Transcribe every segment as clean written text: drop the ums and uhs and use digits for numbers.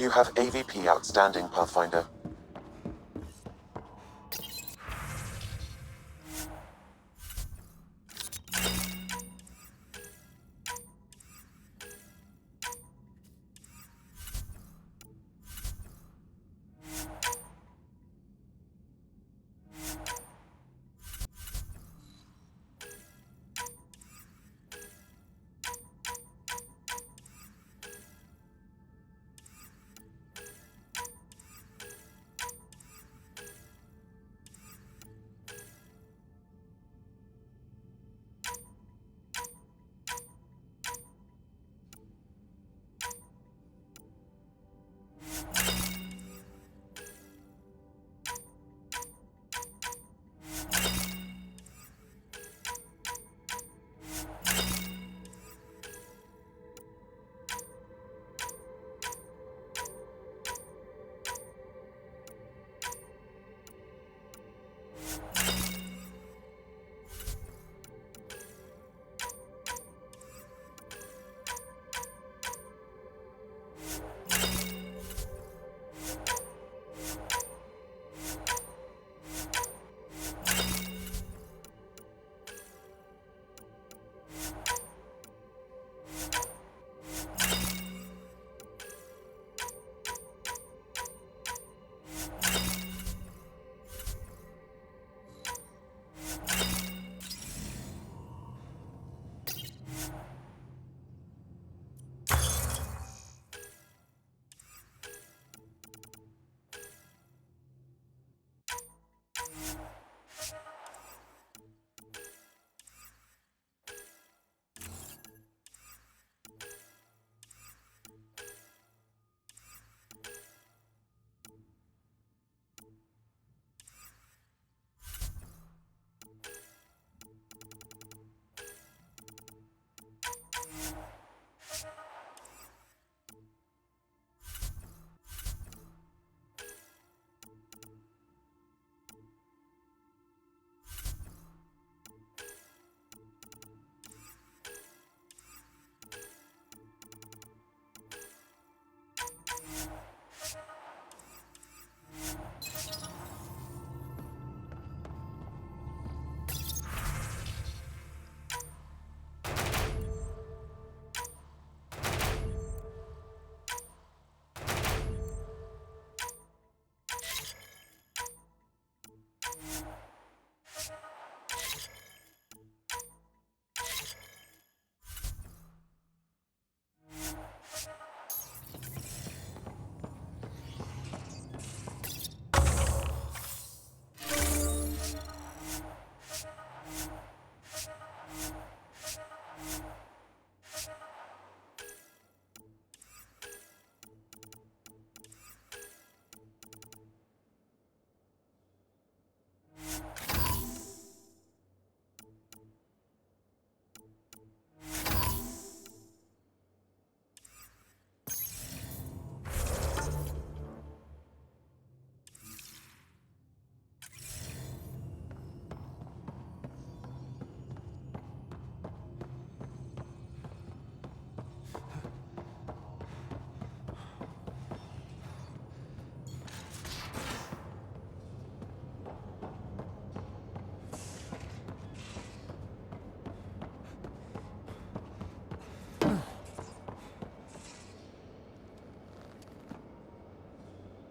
You have AVP outstanding, Pathfinder.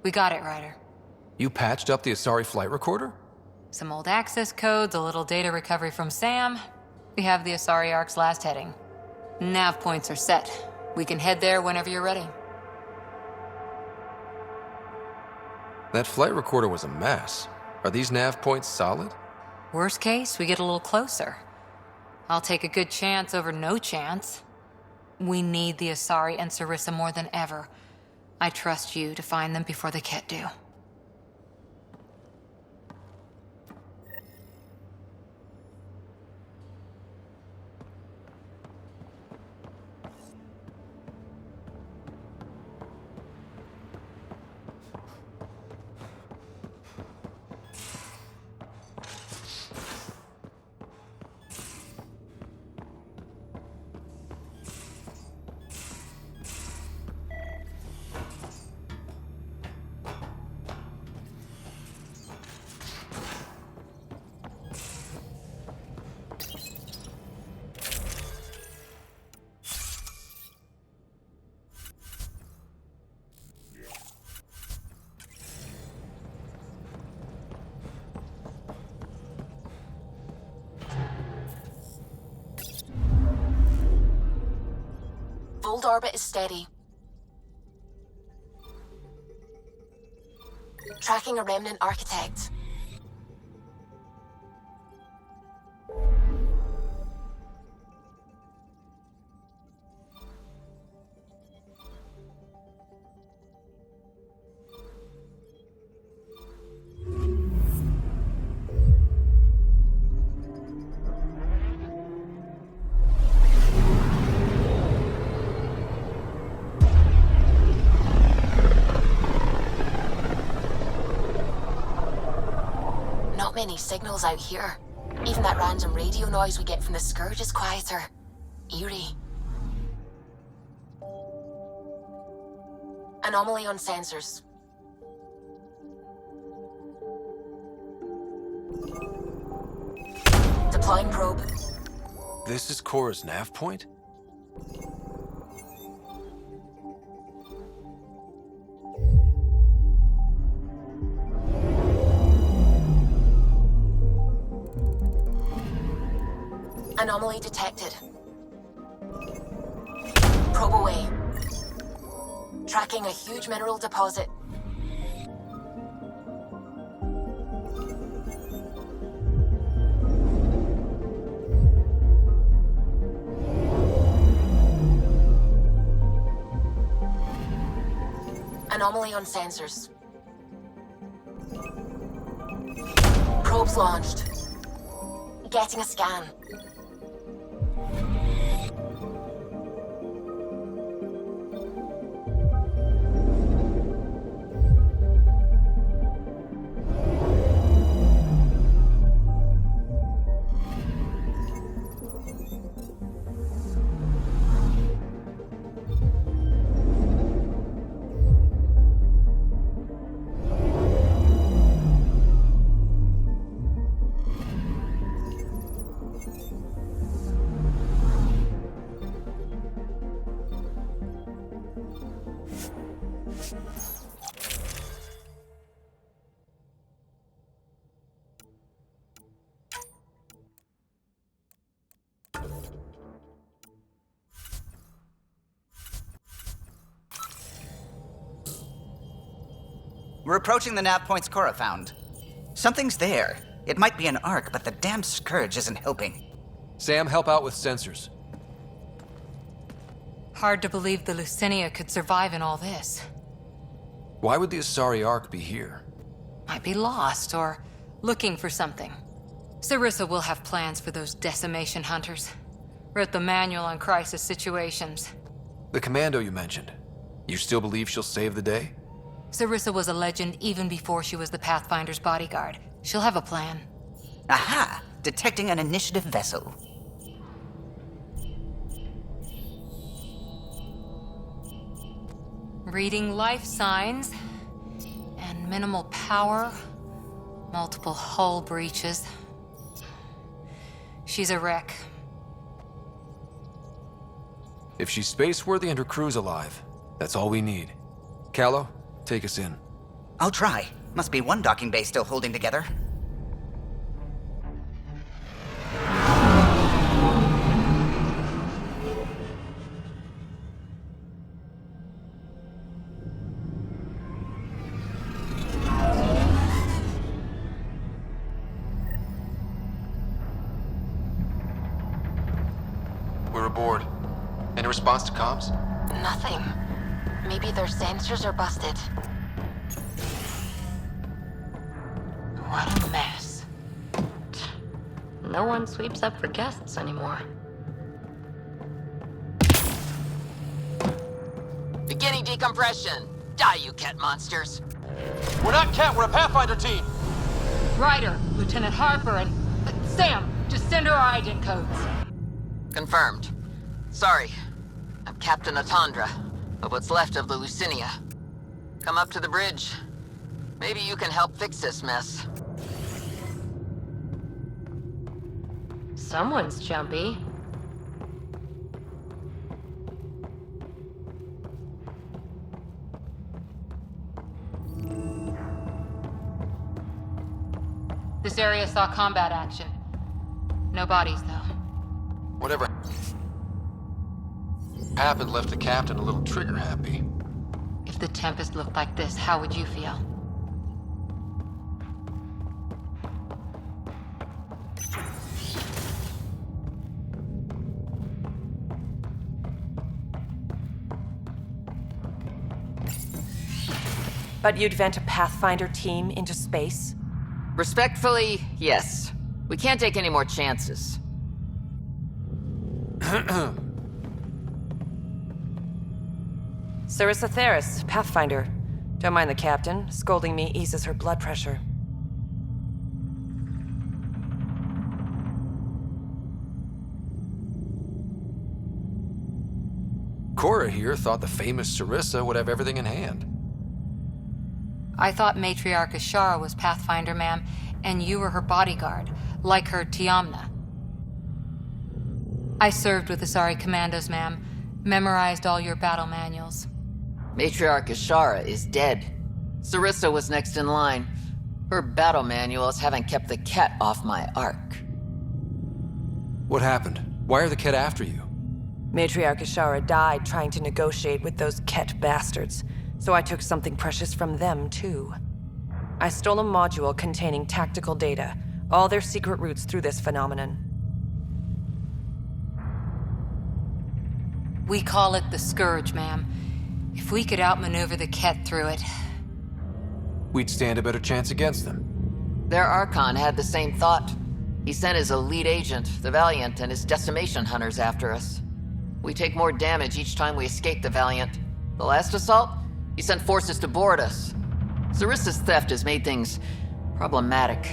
We got it, Ryder. You patched up the Asari flight recorder? Some old access codes, a little data recovery from Sam. We have the Asari Ark's last heading. Nav points are set. We can head there whenever you're ready. That flight recorder was a mess. Are these nav points solid? Worst case, we get a little closer. I'll take a good chance over no chance. We need the Asari and Sarissa more than ever. I trust you to find them before the Kett do. Hold orbit is steady. Tracking a remnant architect. Not many signals out here. Even that random radio noise we get from the Scourge is quieter. Eerie. Anomaly on sensors. Deploying probe. This is Cora's nav point? Anomaly detected. Probe away. Tracking a huge mineral deposit. Anomaly on sensors. Probes launched. Getting a scan. We're approaching the nav points Cora found. Something's there. It might be an arc, but the damn Scourge isn't helping. Sam, help out with sensors. Hard to believe the Lucinia could survive in all this. Why would the Asari Ark be here? Might be lost or looking for something. Sarissa will have plans for those decimation hunters. Wrote the manual on crisis situations. The commando you mentioned. You still believe she'll save the day? Sarissa was a legend even before she was the Pathfinder's bodyguard. She'll have a plan. Aha! Detecting an initiative vessel. Reading life signs. And minimal power. Multiple hull breaches. She's a wreck. If she's space-worthy and her crew's alive, that's all we need. Callow, take us in. I'll try. Must be one docking bay still holding together. We're aboard. Any response to comms? Nothing. Maybe their sensors are busted. What a mess. No one sweeps up for guests anymore. Beginning decompression. Die, you cat monsters. We're not Cat, we're a Pathfinder team! Ryder, Lieutenant Harper, and Sam, just send her our ident codes. Confirmed. Sorry. I'm Captain Atandra, of what's left of the Lucinia. Come up to the bridge. Maybe you can help fix this mess. Someone's jumpy. This area saw combat action. No bodies, though. Whatever. happened left the captain a little trigger happy. If the Tempest looked like this, how would you feel? But you'd vent a Pathfinder team into space? Respectfully, yes. We can't take any more chances. Sarissa Theris, Pathfinder. Don't mind the captain. Scolding me eases her blood pressure. Cora here thought the famous Sarissa would have everything in hand. I thought Matriarch Ashara was Pathfinder, ma'am, and you were her bodyguard, like her Tiamna. I served with Asari commandos, ma'am. Memorized all your battle manuals. Matriarch Ashara is dead. Sarissa was next in line. Her battle manuals haven't kept the Ket off my ark. What happened? Why are the Ket after you? Matriarch Ashara died trying to negotiate with those Ket bastards, so I took something precious from them, too. I stole a module containing tactical data, all their secret routes through this phenomenon. We call it the Scourge, ma'am. If we could outmaneuver the Ket through it... We'd stand a better chance against them. Their Archon had the same thought. He sent his elite agent, the Valiant, and his decimation hunters after us. We take more damage each time we escape the Valiant. The last assault? He sent forces to board us. Sarissa's theft has made things problematic.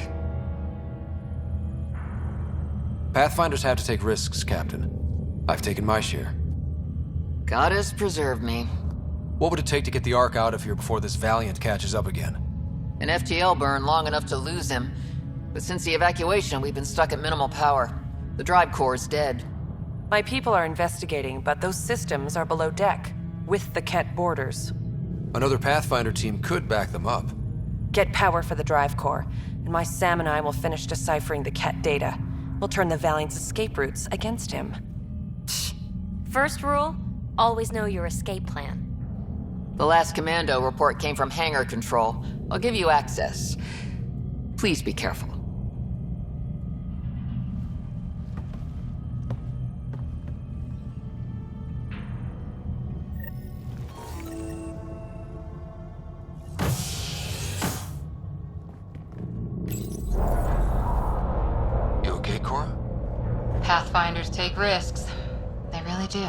Pathfinders have to take risks, Captain. I've taken my share. God has preserved me. What would it take to get the Ark out of here before this Valiant catches up again? An FTL burn long enough to lose him. But since the evacuation, we've been stuck at minimal power. The drive core is dead. My people are investigating, but those systems are below deck, with the Ket borders. Another Pathfinder team could back them up. Get power for the drive core, and my Sam and I will finish deciphering the Ket data. We'll turn the Valiant's escape routes against him. First rule, always know your escape plan. The last commando report came from hangar control. I'll give you access. Please be careful. You okay, Cora? Pathfinders take risks. They really do.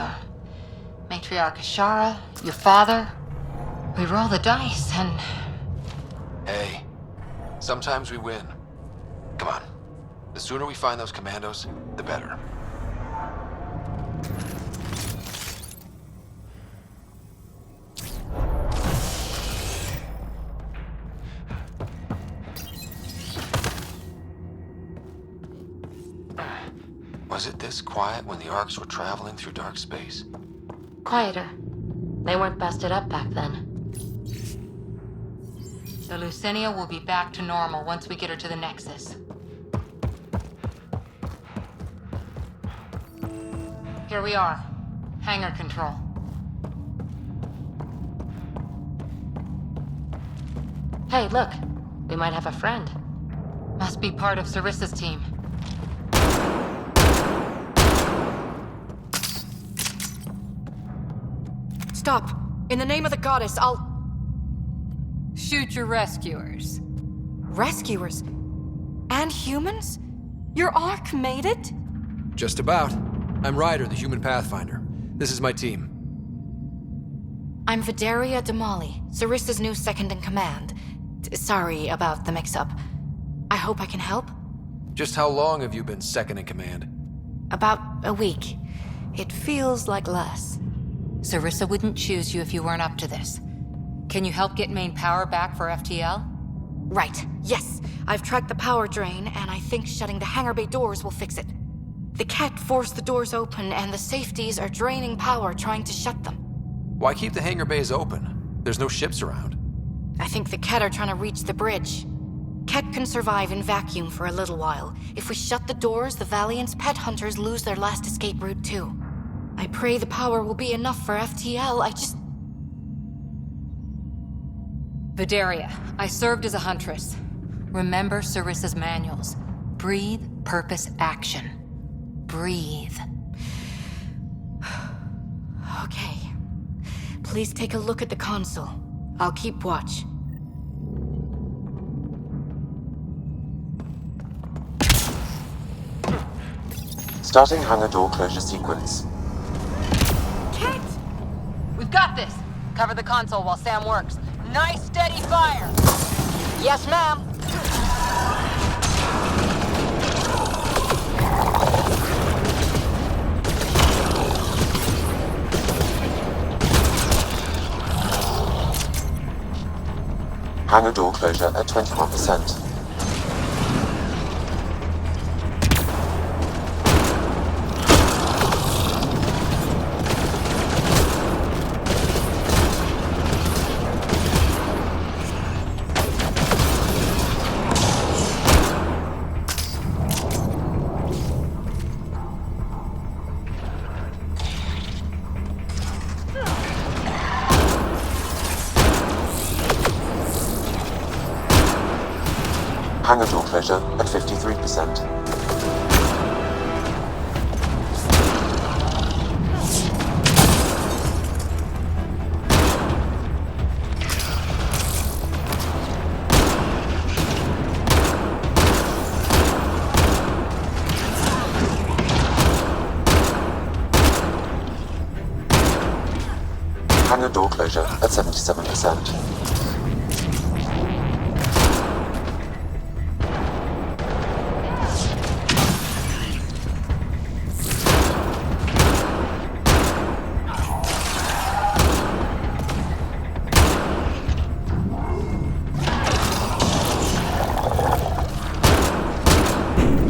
Matriarch Ashara, your father. We roll the dice and... Hey, sometimes we win. Come on. The sooner we find those commandos, the better. Was it this quiet when the Arks were traveling through dark space? Quieter. They weren't busted up back then. The Lucinia will be back to normal once we get her to the Nexus. Here we are. Hangar control. Hey, look. We might have a friend. Must be part of Sarissa's team. Stop! In the name of the goddess, I'll... Shoot your rescuers. Rescuers? And humans? Your Ark made it? Just about. I'm Ryder, the human Pathfinder. This is my team. I'm Vidaria Damali, Sarissa's new second-in-command. Sorry about the mix-up. I hope I can help? Just how long have you been second in command? About a week. It feels like less. Sarissa wouldn't choose you if you weren't up to this. Can you help get main power back for FTL? Right, yes. I've tracked the power drain, and I think shutting the hangar bay doors will fix it. The Ket forced the doors open, and the safeties are draining power trying to shut them. Why keep the hangar bays open? There's no ships around. I think the Ket are trying to reach the bridge. Ket can survive in vacuum for a little while. If we shut the doors, the Valiant's pet hunters lose their last escape route too. I pray the power will be enough for FTL. Vidaria, I served as a huntress. Remember Sarissa's manuals. Breathe, purpose, action. Breathe. Okay. Please take a look at the console. I'll keep watch. Starting hangar door closure sequence. Cat! We've got this. Cover the console while Sam works. Nice, steady fire. Yes, ma'am. Hangar door closure at 21%. Hangar door closure at 53%. Hangar door closure at 77%.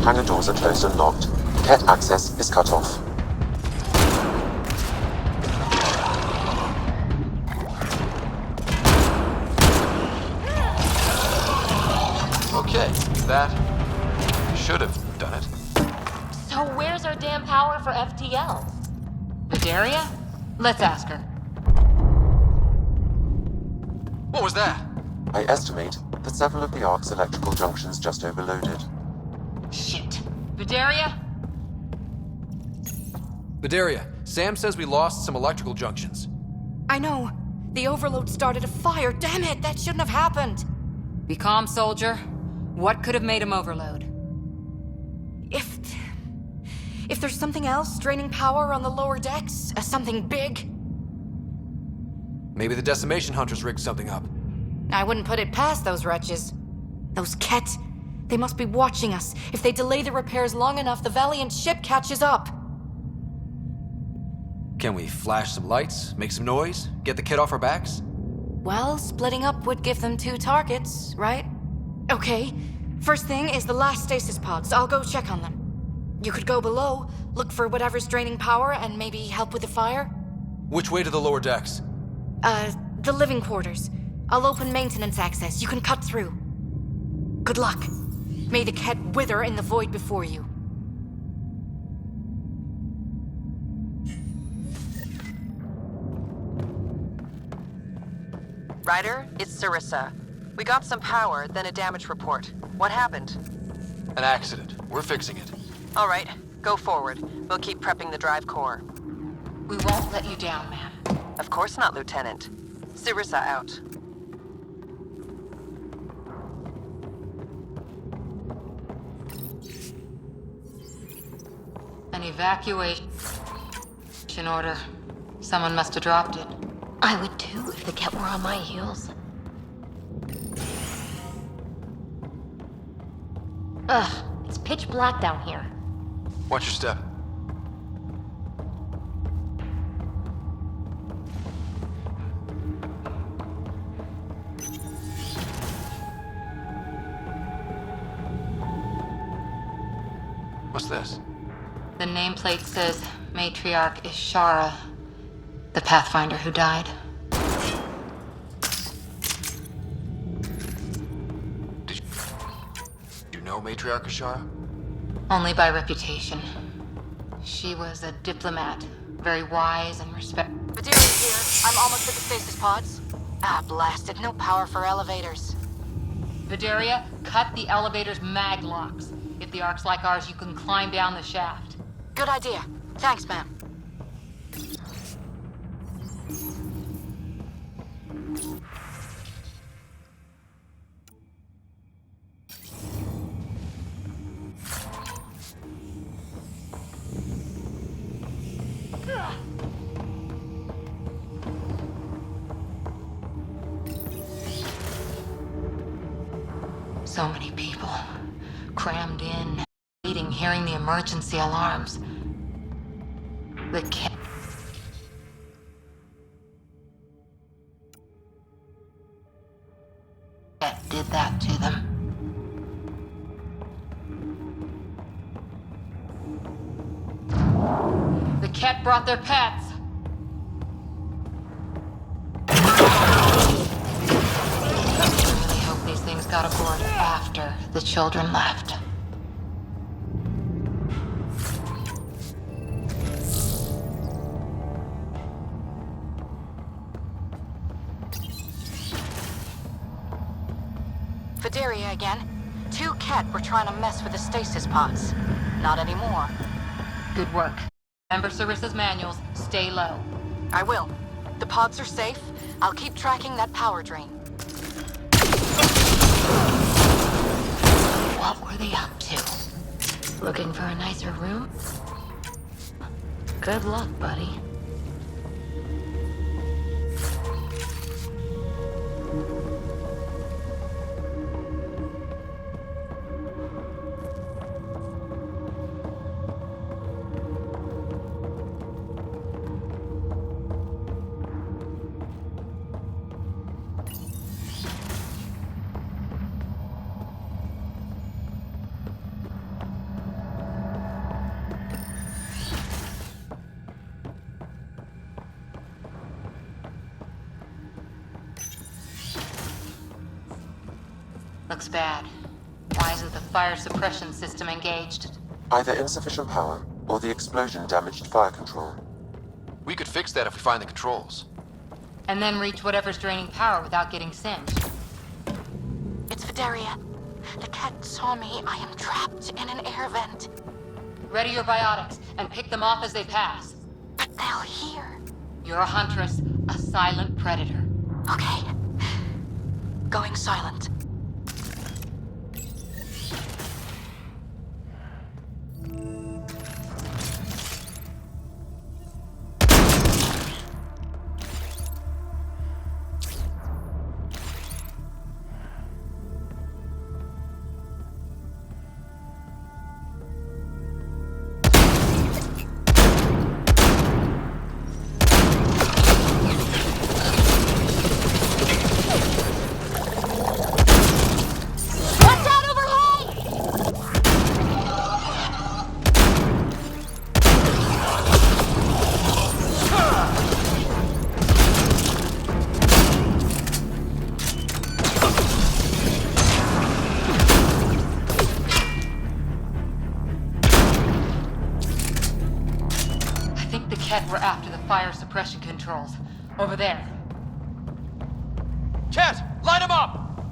Hangar doors are closed and locked. Cat access is cut off. Okay, that should have done it. So where's our damn power for FTL? Vidaria? Let's ask her. What was that? I estimate that several of the Ark's electrical junctions just overloaded. Shit. Vidaria? Vidaria, Sam says we lost some electrical junctions. I know. The overload started a fire. Damn it, that shouldn't have happened. Be calm, soldier. What could have made him overload? If there's something else draining power on the lower decks, something big, Maybe the Decimation Hunters rigged something up. I wouldn't put it past those wretches. Those Ket, they must be watching us. If they delay the repairs long enough, the Valiant ship catches up. Can we flash some lights, make some noise, get the kid off our backs? Well, splitting up would give them 2 targets, right? Okay, first thing is the last stasis pods. I'll go check on them. You could go below, look for whatever's draining power, and maybe help with the fire? Which way to the lower decks? The living quarters. I'll open maintenance access. You can cut through. Good luck. May the Ket wither in the void before you. Ryder, it's Sarissa. We got some power, then a damage report. What happened? An accident. We're fixing it. All right, go forward. We'll keep prepping the drive core. We won't let you down, ma'am. Of course not, Lieutenant. Sarissa out. An evacuation order. Someone must have dropped it. I would too if the Ket were on my heels. Ugh, it's pitch black down here. Watch your step. What's this? The nameplate says Matriarch Ishara, the Pathfinder who died. Did you know Matriarch Ashara? Only by reputation. She was a diplomat, very wise and respect. Badiri's here. I'm almost at the stasis pods. Ah, blasted. No power for elevators. Vidaria, cut the elevator's mag locks. If the Ark's like ours, you can climb down the shaft. Good idea. Thanks, ma'am. So many people, crammed in, waiting, hearing the emergency alarms. The cat did that to them. The cat brought their pets. I really hope these things got aboard after the children left. Vidaria again. 2 Ket were trying to mess with the stasis pods. Not anymore. Good work. Remember Sarissa's manuals. Stay low. I will. The pods are safe. I'll keep tracking that power drain. What were they up to? Looking for a nicer room? Good luck, buddy. Looks bad. Why isn't the fire suppression system engaged? Either insufficient power, or the explosion damaged fire control. We could fix that if we find the controls. And then reach whatever's draining power without getting singed. It's Vidaria. The Ket saw me. I am trapped in an air vent. Ready your biotics, and pick them off as they pass. But they'll hear. You're a huntress, a silent predator. Okay. Going silent. We're after the fire suppression controls. Over there. Cat, light him up!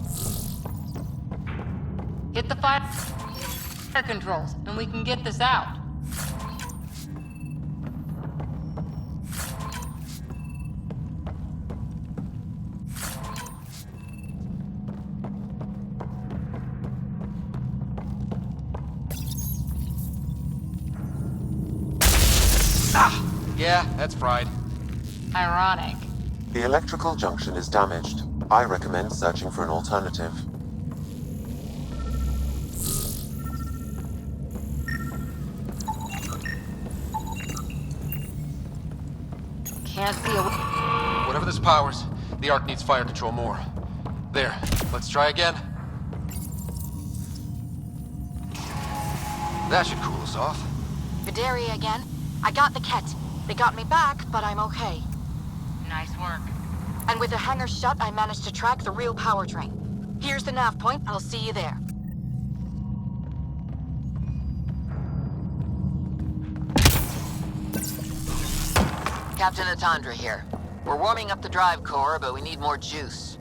Hit the fire controls, and we can get this out. Yeah, that's fried. Ironic. The electrical junction is damaged. I recommend searching for an alternative. Can't see a... Whatever this powers, the Ark needs fire control more. There, let's try again. That should cool us off. Vidaria again. I got the Ket. They got me back, but I'm okay. Nice work. And with the hangar shut, I managed to track the real power drain. Here's the nav point. I'll see you there. Captain Atandra here. We're warming up the drive core, but we need more juice.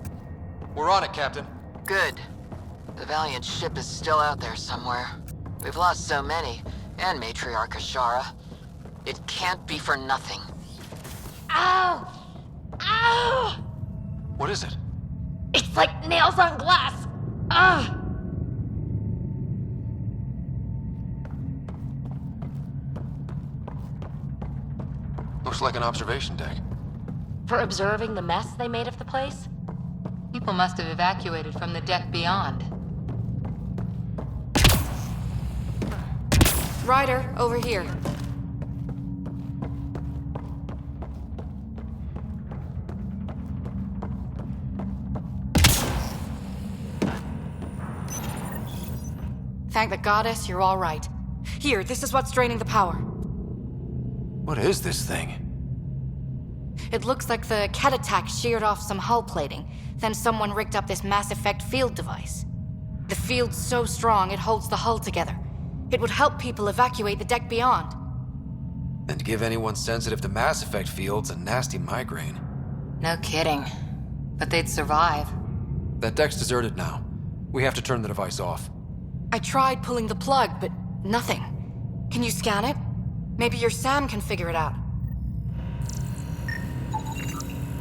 We're on it, Captain. Good. The Valiant ship is still out there somewhere. We've lost so many, and Matriarch Ashara. It can't be for nothing. Ow! Ow! What is it? It's like nails on glass! Ugh! Looks like an observation deck. For observing the mess they made of the place? People must have evacuated from the deck beyond. Ryder, over here. Thank the goddess you're all right. Here, this is what's draining the power. What is this thing? It looks like the Ket attack sheared off some hull plating, then someone rigged up this Mass Effect field device. The field's so strong it holds the hull together. It would help people evacuate the deck beyond. And give anyone sensitive to Mass Effect fields a nasty migraine. No kidding. But they'd survive. That deck's deserted now. We have to turn the device off. I tried pulling the plug, but nothing. Can you scan it? Maybe your Sam can figure it out.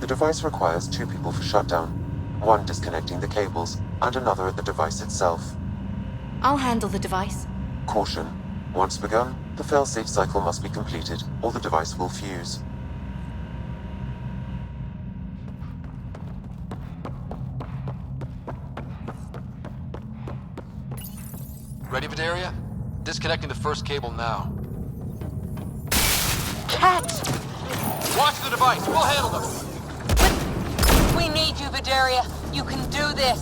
The device requires 2 people for shutdown, one disconnecting the cables, and another at the device itself. I'll handle the device. Caution. Once begun, the failsafe cycle must be completed, or the device will fuse. Ready, Vidaria? Disconnecting the first cable now. Cat! Watch the device! We'll handle them! We need you, Vidaria. You can do this.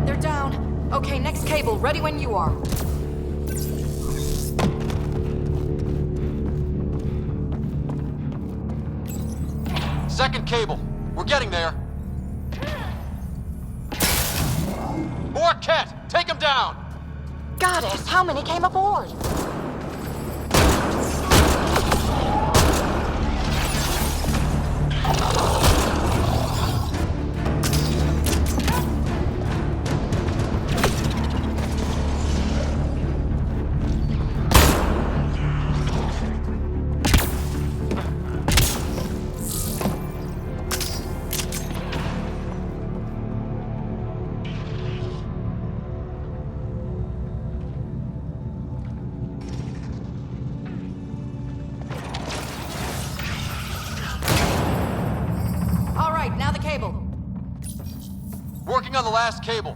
They're down. Okay, next cable, ready when you are. Second cable. We're getting there. More Ket! Take him down! Goddess, how many came aboard? All right, now the cable. Working on the last cable.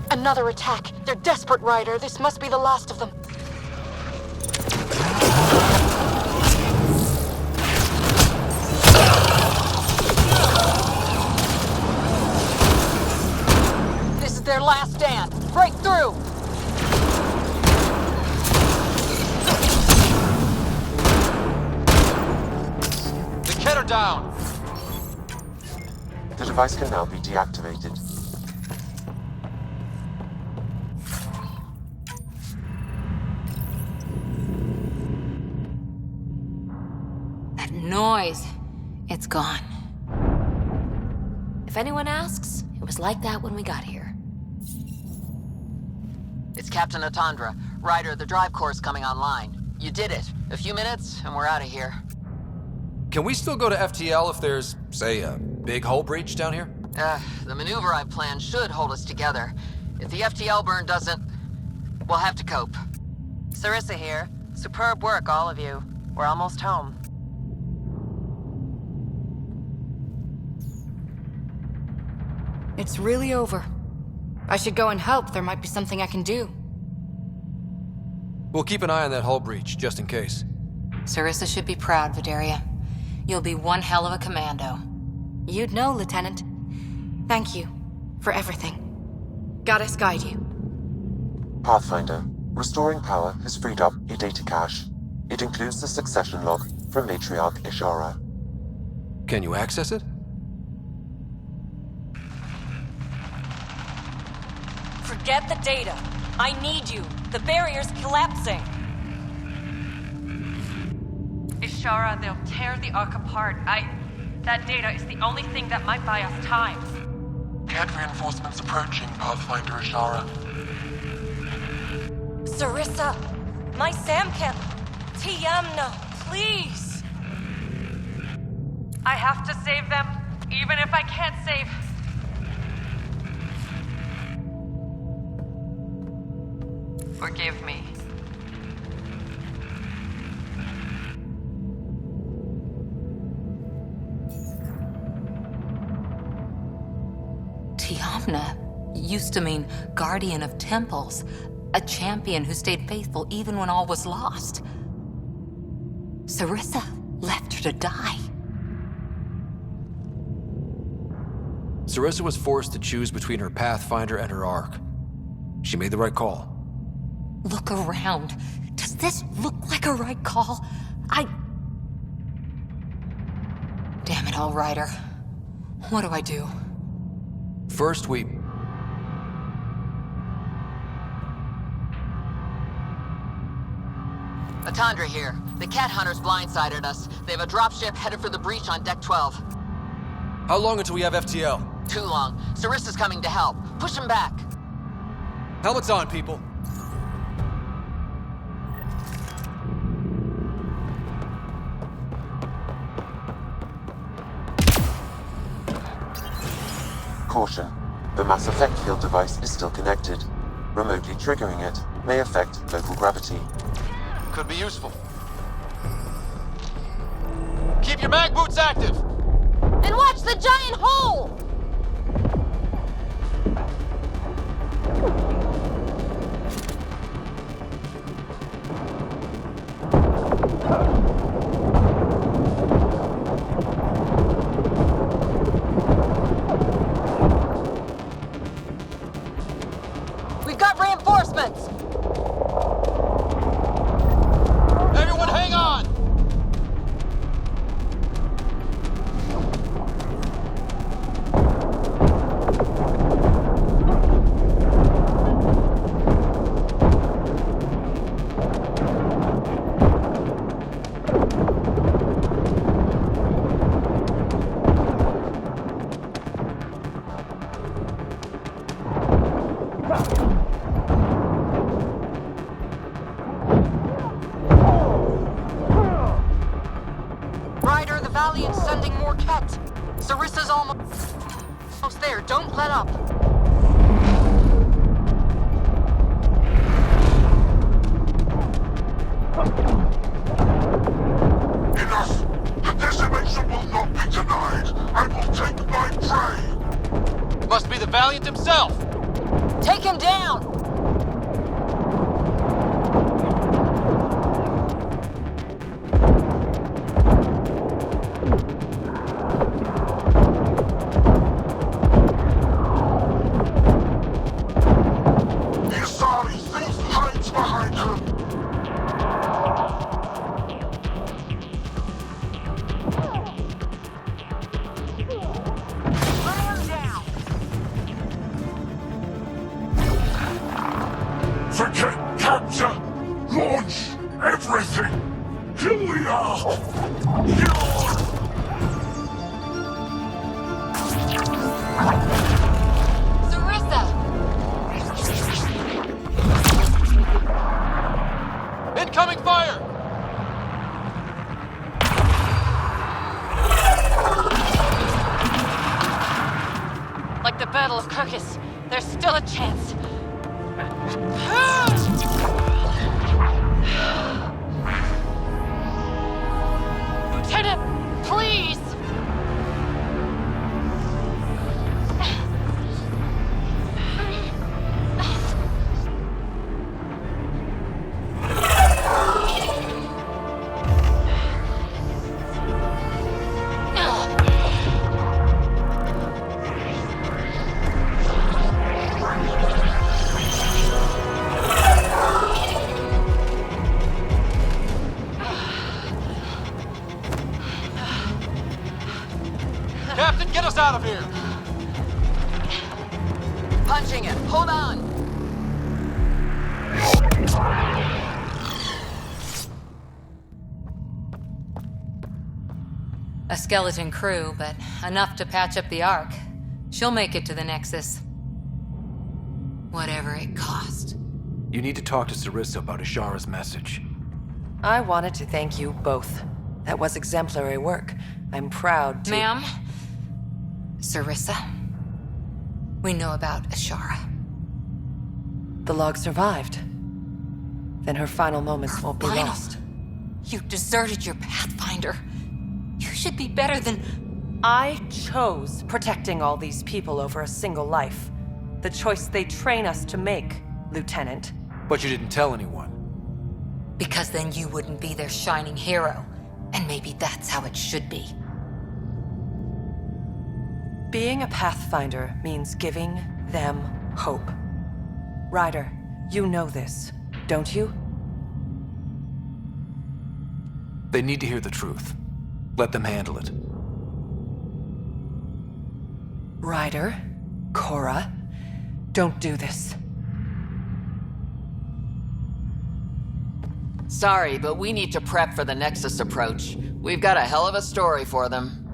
Another attack. They're desperate, Ryder. This must be the last of them. This is their last stand. Break through! The Ket are down! The device can now be deactivated. That noise. It's gone. If anyone asks, it was like that when we got here. It's Captain Atandra. Ryder, the drive core's coming online. You did it. A few minutes, and we're out of here. Can we still go to FTL if there's, say, a big hull breach down here? The maneuver I've planned should hold us together. If the FTL burn doesn't, we'll have to cope. Sarissa here. Superb work, all of you. We're almost home. It's really over. I should go and help. There might be something I can do. We'll keep an eye on that hull breach, just in case. Sarissa should be proud, Vidaria. You'll be one hell of a commando. You'd know, Lieutenant. Thank you for everything. Goddess guide you. Pathfinder, Restoring power has freed up a data cache. It includes the succession log from Matriarch Ishara. Can you access it? Forget the data. I need you. The barrier's collapsing. Ishara, they'll tear the Ark apart. That data is the only thing that might buy us time. CAD reinforcements approaching, Pathfinder Ishara. Sarissa, my Samkin, Tiamna, please. I have to save them, even if I can't save... Forgive me. Tiamna used to mean guardian of temples, a champion who stayed faithful even when all was lost. Sarissa left her to die. Sarissa was forced to choose between her Pathfinder and her Ark. She made the right call. Look around. Does this look like a right call? Damn it all, Ryder. What do I do? First, we... Atandra here. The cat hunters blindsided us. They have a dropship headed for the breach on Deck 12. How long until we have FTL? Too long. Sarissa's coming to help. Push him back. Helmets on, people. Caution. The mass effect field device is still connected. Remotely triggering it may affect local gravity. Could be useful. Keep your mag boots active! And watch the giant hole! We've got reinforcements! Everyone hang on! Ryder, the Valiant's sending more Ket. Sarissa's almost there. Don't let up. Enough! The decimation will not be denied! I will take my prey! Must be the Valiant himself! Take him down! The Asari thief hides behind her! Forget capture! Launch everything! Here we are! Sarissa! Incoming fire! Like the Battle of Kirkus, there's still a chance. Lieutenant, please! punching it. Hold on. A skeleton crew, but enough to patch up the Ark. She'll make it to the Nexus. Whatever it cost. You need to talk to Sarissa about Ashara's message. I wanted to thank you both. That was exemplary work. I'm proud to— Ma'am? Sarissa? We know about Ashara. The log survived. Then her final moments won't be Final? lost. You deserted your Pathfinder. You should be better than... I chose protecting all these people over a single life. The choice they train us to make, Lieutenant. But you didn't tell anyone. Because then you wouldn't be their shining hero. And maybe that's how it should be. Being a Pathfinder means giving them hope. Ryder, you know this, don't you? They need to hear the truth. Let them handle it. Ryder, Cora, don't do this. Sorry, but we need to prep for the Nexus approach. We've got a hell of a story for them.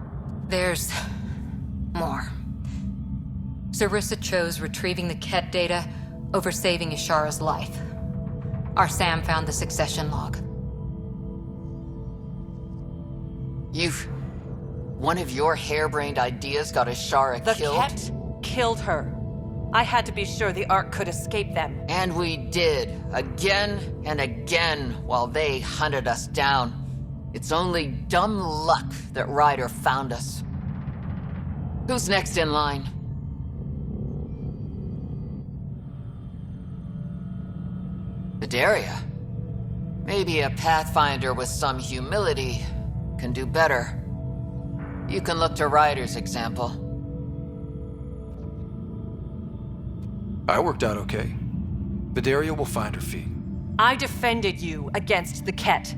There's... more. Sarissa chose retrieving the Ket data over saving Ashara's life. Our Sam found the succession log. One of your harebrained ideas got Ashara killed? The Ket killed her. I had to be sure the Ark could escape them. And we did, again and again, while they hunted us down. It's only dumb luck that Ryder found us. Who's next in line? Vidaria. Maybe a Pathfinder with some humility can do better. You can look to Ryder's example. I worked out okay. Vidaria will find her feet. I defended you against the Ket.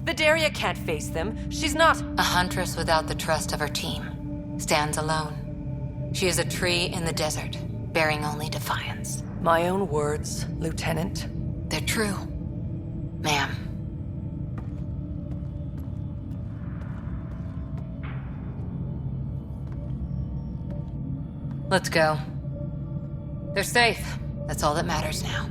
Vidaria can't face them. She's not— A huntress without the trust of her team stands alone. She is a tree in the desert, bearing only defiance. My own words, Lieutenant. They're true, ma'am. Let's go. They're safe. That's all that matters now.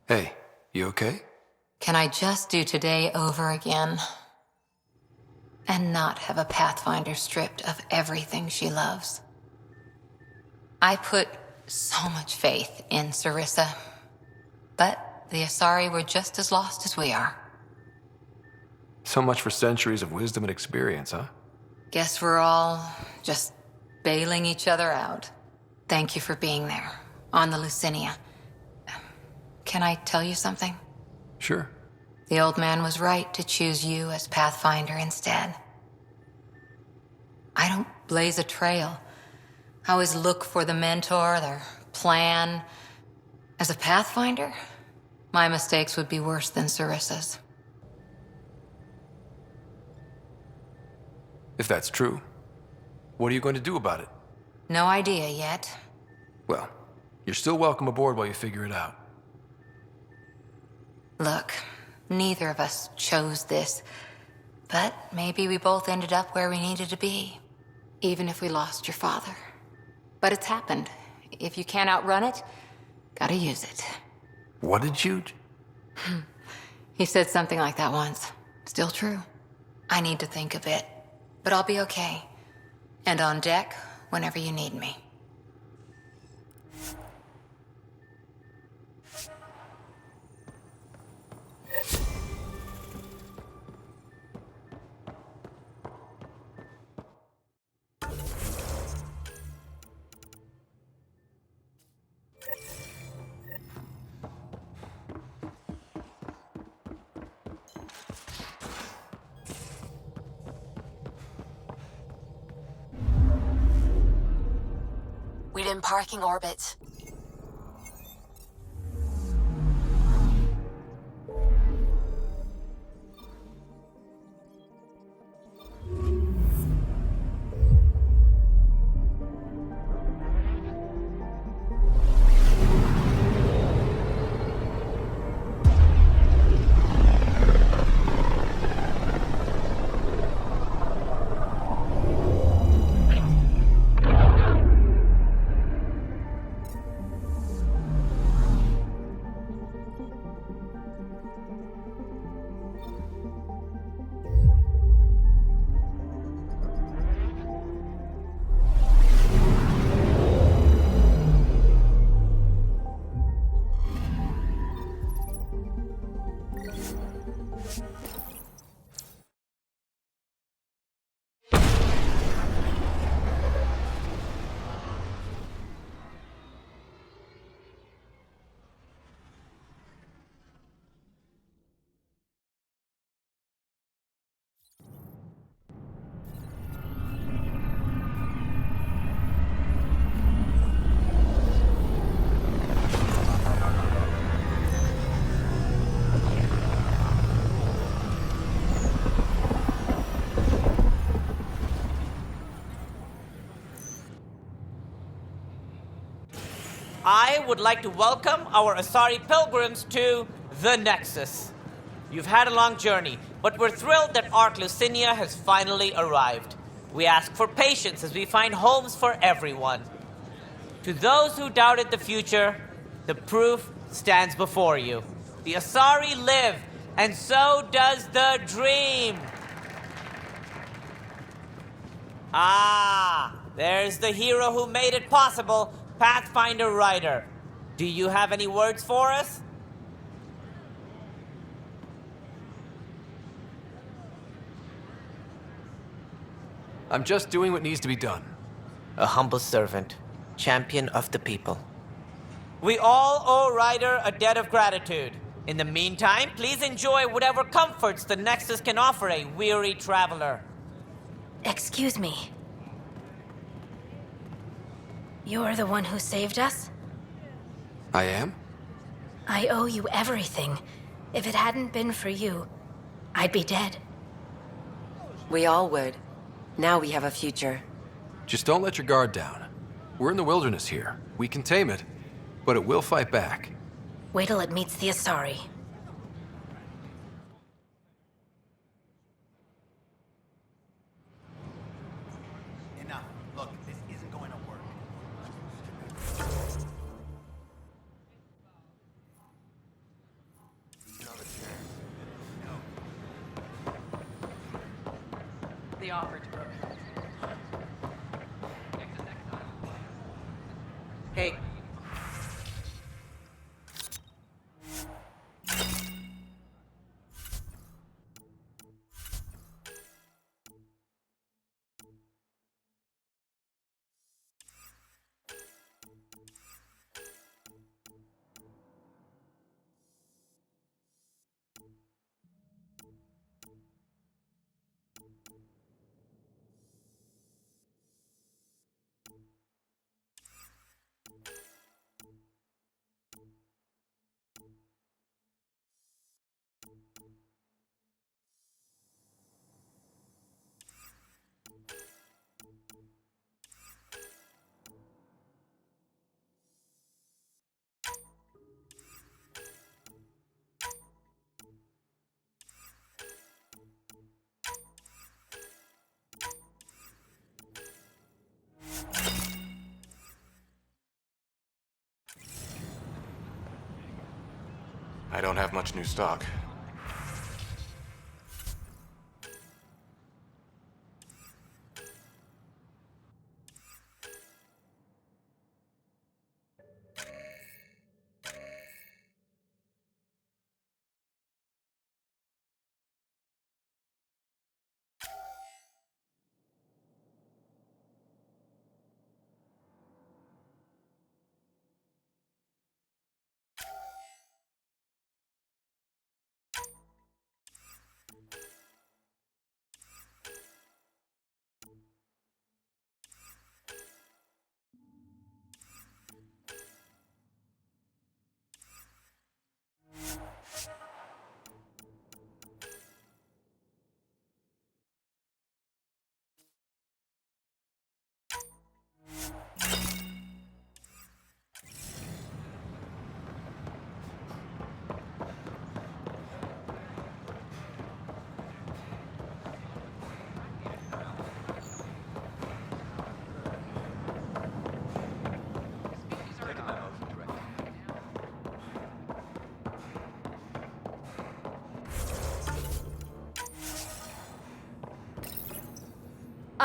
Hey, you okay? Can I just do today over again? And not have a Pathfinder stripped of everything she loves? I put so much faith in Sarissa, but the Asari were just as lost as we are. So much for centuries of wisdom and experience, huh? Guess we're all just bailing each other out. Thank you for being there, on the Lucinia. Can I tell you something? Sure. The old man was right to choose you as Pathfinder instead. I don't blaze a trail. I always look for the mentor, their plan. As a Pathfinder, my mistakes would be worse than Sarissa's. If that's true, what are you going to do about it? No idea yet. Well, you're still welcome aboard while you figure it out. Look, neither of us chose this, but maybe we both ended up where we needed to be, even if we lost your father. But it's happened. If you can't outrun it, gotta use it. What did you... He said something like that once. Still true. I need to think a bit, but I'll be okay. And on deck whenever you need me. continued in parking orbit. I would like to welcome our Asari pilgrims to the Nexus. You've had a long journey, but we're thrilled that Ark Lucinia has finally arrived. We ask for patience as we find homes for everyone. To those who doubted the future, the proof stands before you. The Asari live, and so does the dream. Ah, there's the hero who made it possible, Pathfinder Ryder. Do you have any words for us? I'm just doing what needs to be done. A humble servant, champion of the people. We all owe Ryder a debt of gratitude. In the meantime, please enjoy whatever comforts the Nexus can offer a weary traveler. Excuse me. You're the one who saved us? I am? I owe you everything. If it hadn't been for you, I'd be dead. We all would. Now we have a future. Just don't let your guard down. We're in the wilderness here. We can tame it, but it will fight back. Wait till it meets the Asari. Enough. Look, this isn't going to work. The offer to Hey. I don't have much new stock.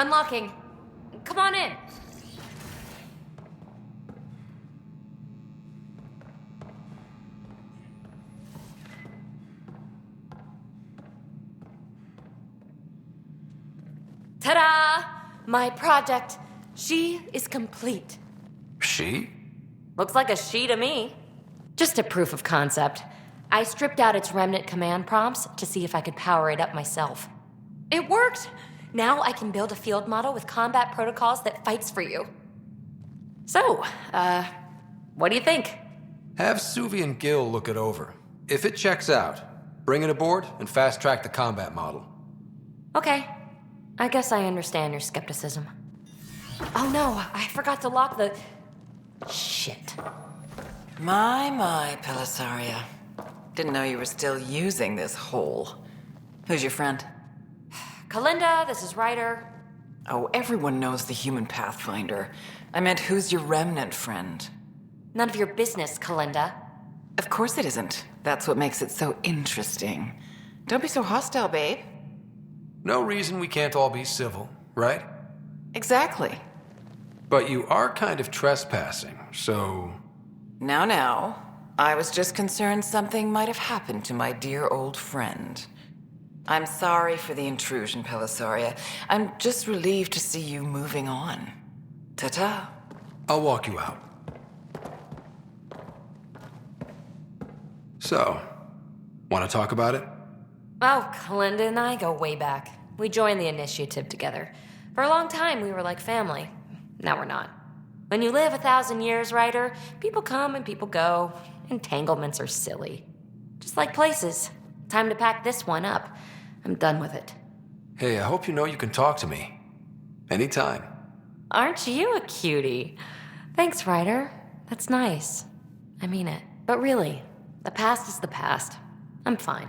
Unlocking. Come on in. Ta-da! My project. She is complete. She? Looks like a she to me. Just a proof of concept. I stripped out its remnant command prompts to see if I could power it up myself. It worked! Now I can build a field model with combat protocols that fights for you. So, what do you think? Have Suvi and Gil look it over. If it checks out, bring it aboard and fast-track the combat model. Okay. I guess I understand your skepticism. Oh no, I forgot to lock the... Shit. My, Pelisaria. Didn't know you were still using this hole. Who's your friend? Kalinda, this is Ryder. Oh, everyone knows the human Pathfinder. I meant, who's your remnant friend? None of your business, Kalinda. Of course it isn't. That's what makes it so interesting. Don't be so hostile, babe. No reason we can't all be civil, right? Exactly. But you are kind of trespassing, so... Now. I was just concerned something might have happened to my dear old friend. I'm sorry for the intrusion, Pelisaria. I'm just relieved to see you moving on. Ta-ta. I'll walk you out. So, want to talk about it? Oh, Kalinda and I go way back. We joined the initiative together. For a long time, we were like family. Now we're not. When you live 1,000 years, Ryder, people come and people go. Entanglements are silly. Just like places. Time to pack this one up. I'm done with it. Hey, I hope you know you can talk to me. Anytime. Aren't you a cutie? Thanks, Ryder. That's nice. I mean it. But really, the past is the past. I'm fine.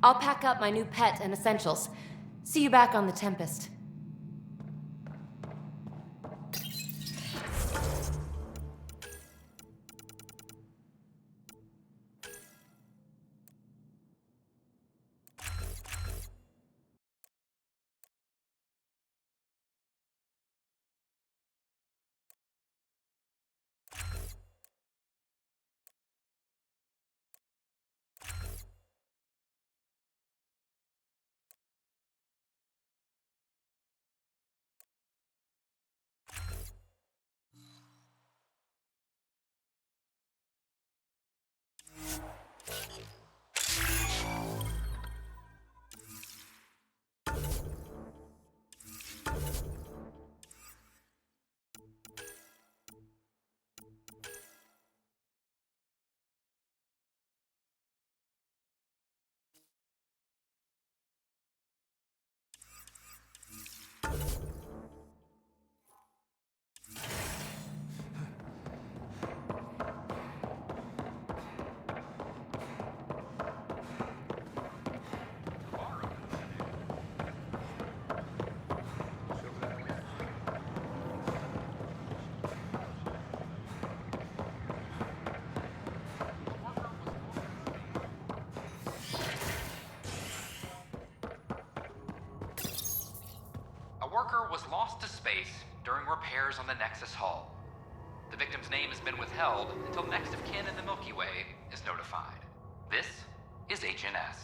I'll pack up my new pet and essentials. See you back on the Tempest. Worker was lost to space during repairs on the Nexus hull. The victim's name has been withheld until next of kin in the Milky Way is notified. This is HNS.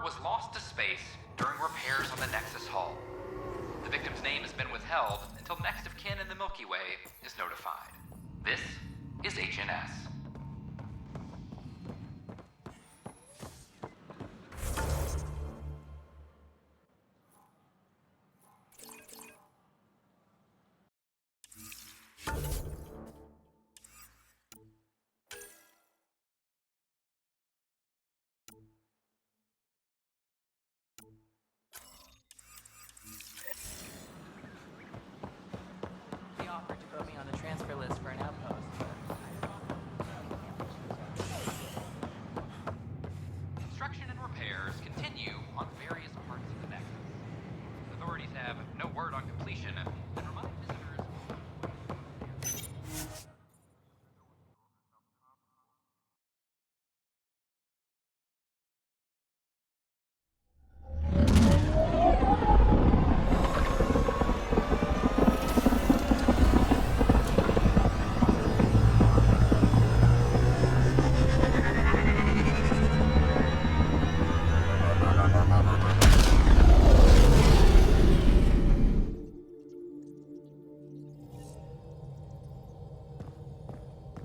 part was lost to space during repairs on the Nexus hull. The victim's name has been withheld until next of kin in the Milky Way is notified. This is HNS. He offered to put me on the transfer list for an outpost, but Construction and repairs continue on various parts of the Nexus. Authorities have no word on completion and remind visitors.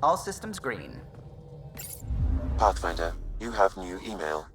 All systems green. Pathfinder, you have new email.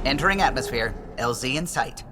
Entering atmosphere. LZ in sight.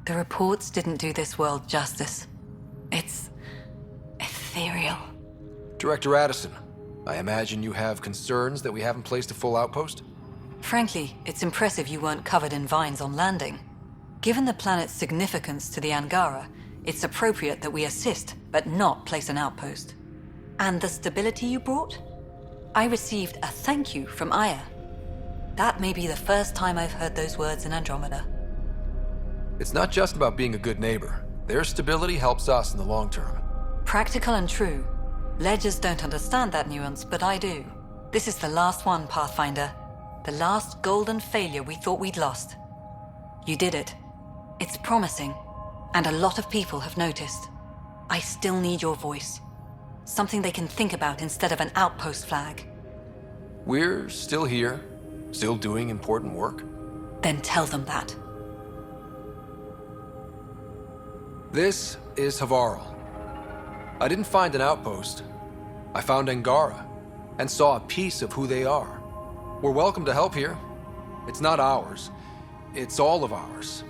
The reports didn't do this world justice. It's ethereal. Director Addison, I imagine you have concerns that we haven't placed a full outpost? Frankly, it's impressive you weren't covered in vines on landing. Given the planet's significance to the Angara, it's appropriate that we assist, but not place an outpost. And the stability you brought? I received a thank you from Aya. That may be the first time I've heard those words in Andromeda. It's not just about being a good neighbor. Their stability helps us in the long term. Practical and true. Ledgers don't understand that nuance, but I do. This is the last one, Pathfinder. The last golden failure we thought we'd lost. You did it. It's promising, and a lot of people have noticed. I still need your voice. Something they can think about instead of an outpost flag. We're still here, still doing important work. Then tell them that. This is Havarl. I didn't find an outpost. I found Angara, and saw a piece of who they are. We're welcome to help here. It's not ours. It's all of ours.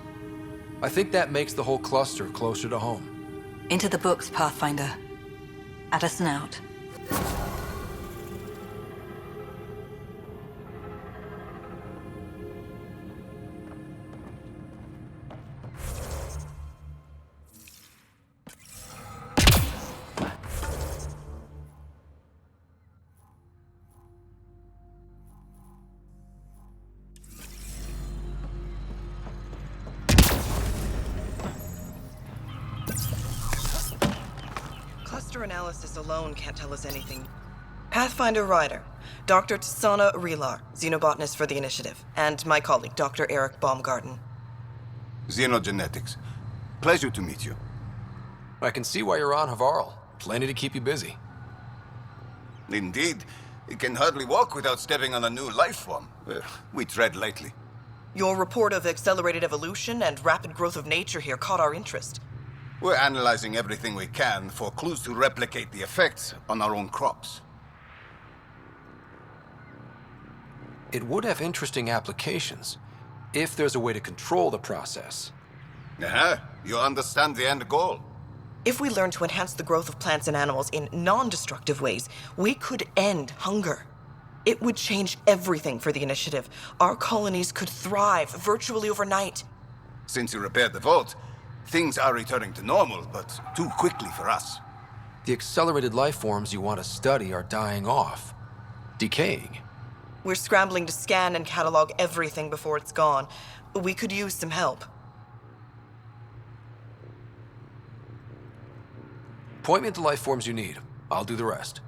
I think that makes the whole cluster closer to home. Into the books, Pathfinder. Addison out. Cluster analysis alone can't tell us anything. Pathfinder Ryder, Dr. Tsana Relar, xenobotanist for the Initiative, and my colleague, Dr. Eric Baumgarten. Xenogenetics. Pleasure to meet you. I can see why you're on Havarl. Plenty to keep you busy. Indeed. It can hardly walk without stepping on a new life form. We tread lightly. Your report of accelerated evolution and rapid growth of nature here caught our interest. We're analyzing everything we can for clues to replicate the effects on our own crops. It would have interesting applications, if there's a way to control the process. You understand the end goal. If we learn to enhance the growth of plants and animals in non-destructive ways, we could end hunger. It would change everything for the Initiative. Our colonies could thrive virtually overnight. Since you repaired the vault, things are returning to normal, but too quickly for us. The accelerated life forms you want to study are dying off, decaying. We're scrambling to scan and catalog everything before it's gone. We could use some help. Point me at the life forms you need. I'll do the rest.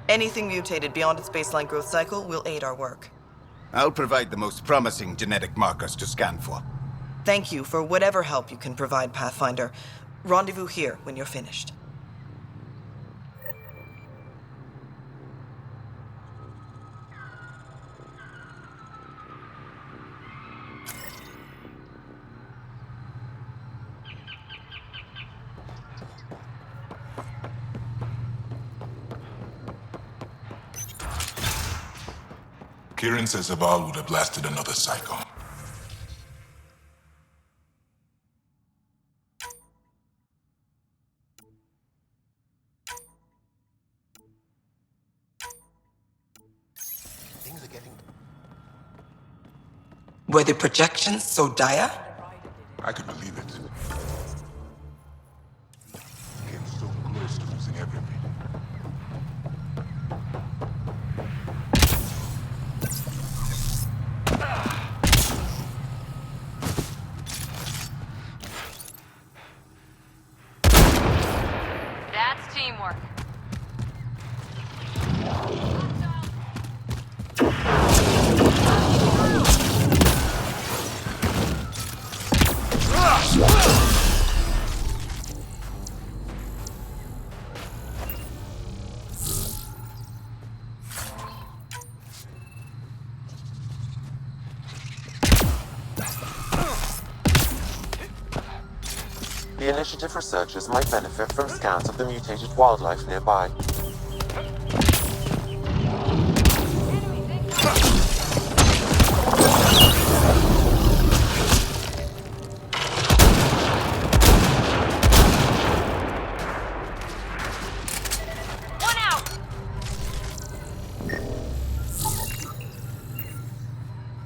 Anything mutated beyond its baseline growth cycle will aid our work. I'll provide the most promising genetic markers to scan for. Thank you for whatever help you can provide, Pathfinder. Rendezvous here when you're finished. Kieran says Zaval would have lasted another cycle. Things are getting... Were the projections so dire? I could believe it. Came so close to losing everything. That's teamwork. The initiative researchers might benefit from scans of the mutated wildlife nearby. One out!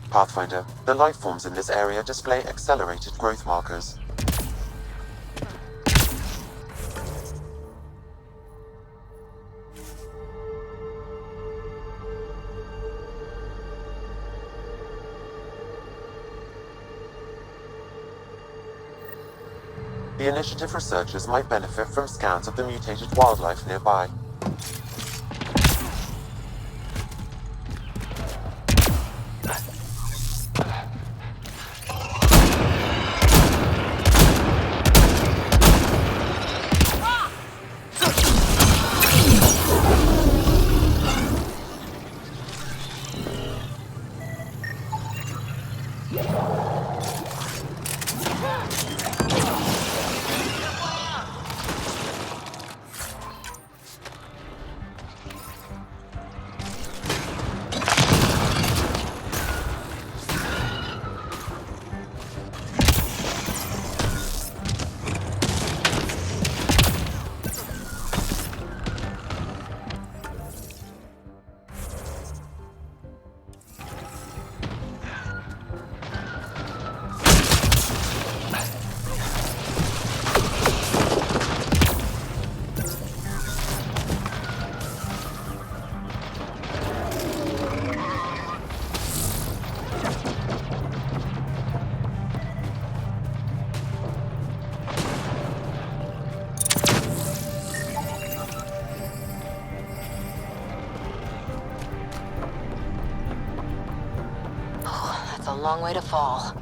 Pathfinder, the life forms in this area display accelerated growth markers. The initiative researchers might benefit from scans of the mutated wildlife nearby. That's a long way to fall.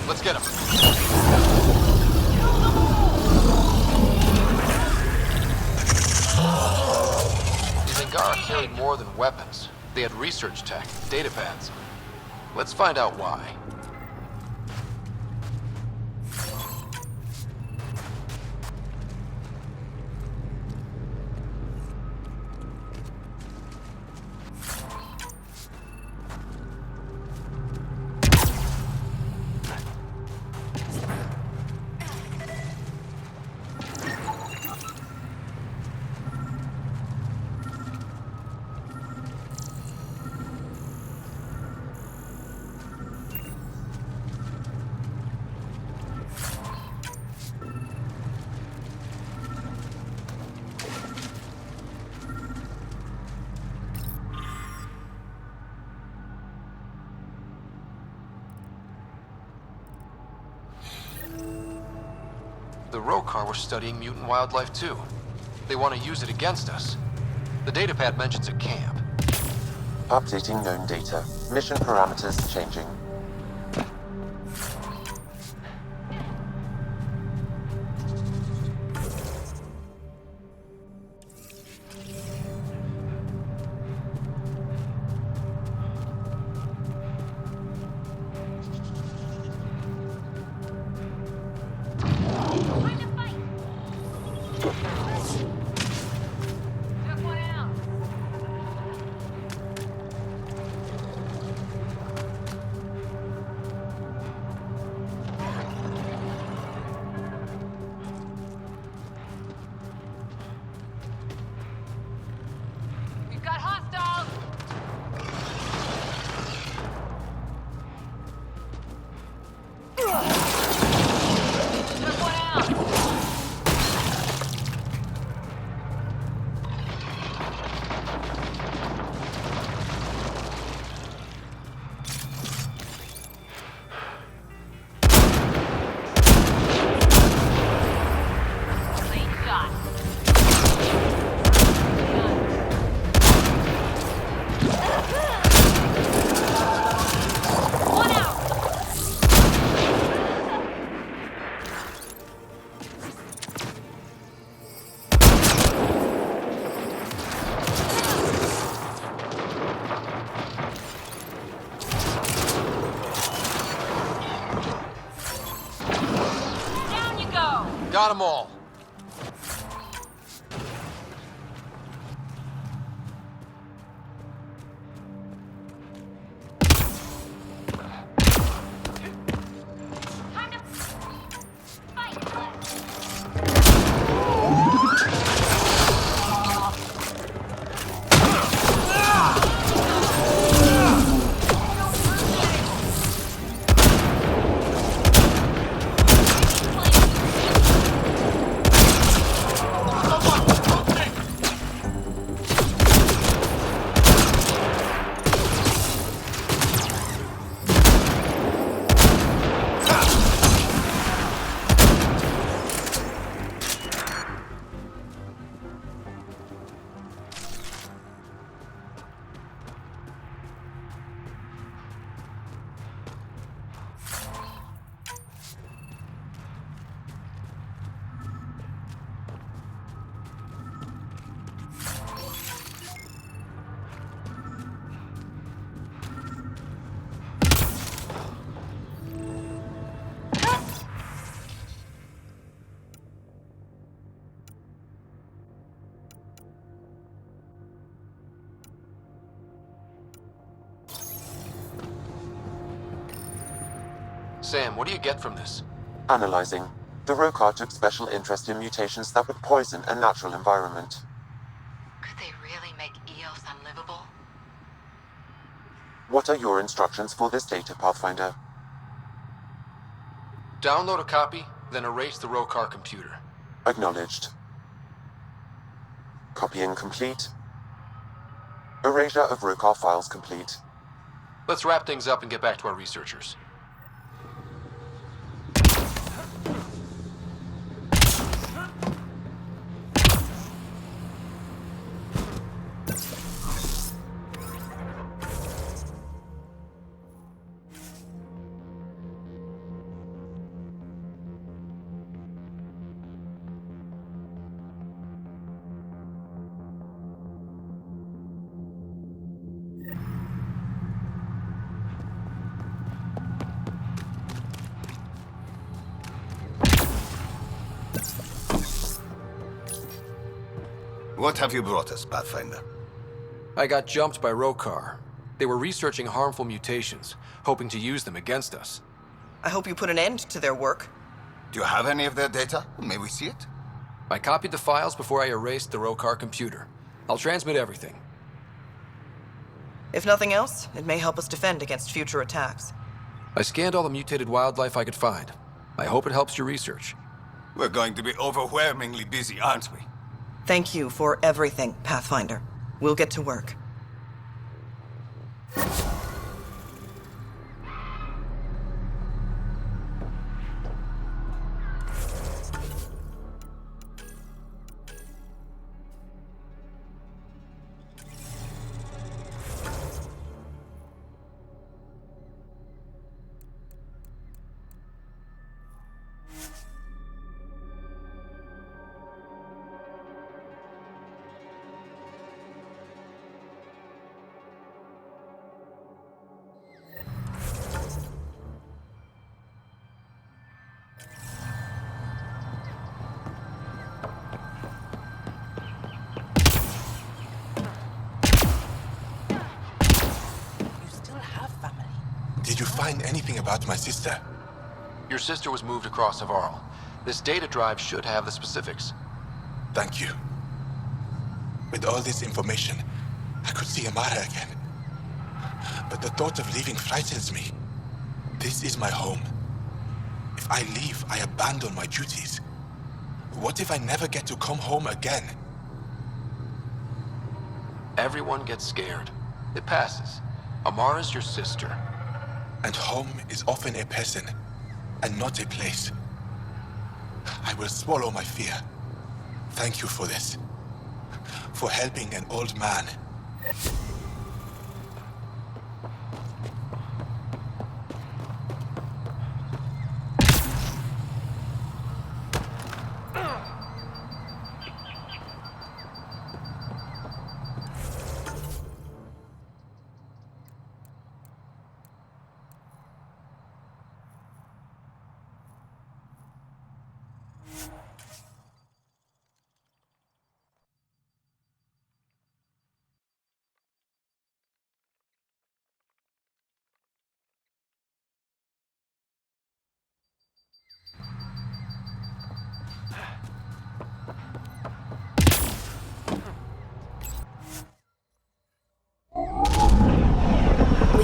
Let's get him. These Angara carried more than weapons. They had research tech, data pads. Let's find out why. The Rokar were studying mutant wildlife too. They want to use it against us. The datapad mentions a camp. Updating known data. Mission parameters changing. Got them all. Sam, what do you get from this? Analyzing. The Rokar took special interest in mutations that would poison a natural environment. Could they really make Eos unlivable? What are your instructions for this data, Pathfinder? Download a copy, then erase the Rokar computer. Acknowledged. Copying complete. Erasure of Rokar files complete. Let's wrap things up and get back to our researchers. What have you brought us, Pathfinder? I got jumped by Rokar. They were researching harmful mutations, hoping to use them against us. I hope you put an end to their work. Do you have any of their data? May we see it? I copied the files before I erased the Rokar computer. I'll transmit everything. If nothing else, it may help us defend against future attacks. I scanned all the mutated wildlife I could find. I hope it helps your research. We're going to be overwhelmingly busy, aren't we? Thank you for everything, Pathfinder. We'll get to work. Did you find anything about my sister? Your sister was moved across Havarl. This data drive should have the specifics. Thank you. With all this information, I could see Amara again. But the thought of leaving frightens me. This is my home. If I leave, I abandon my duties. What if I never get to come home again? Everyone gets scared. It passes. Amara's your sister. And home is often a person, and not a place. I will swallow my fear. Thank you for this. For helping an old man.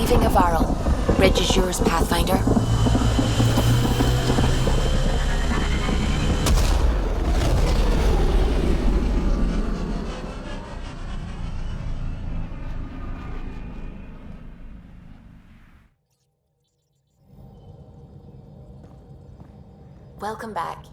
leaving Avarl. Bridge is yours, Pathfinder. Welcome back.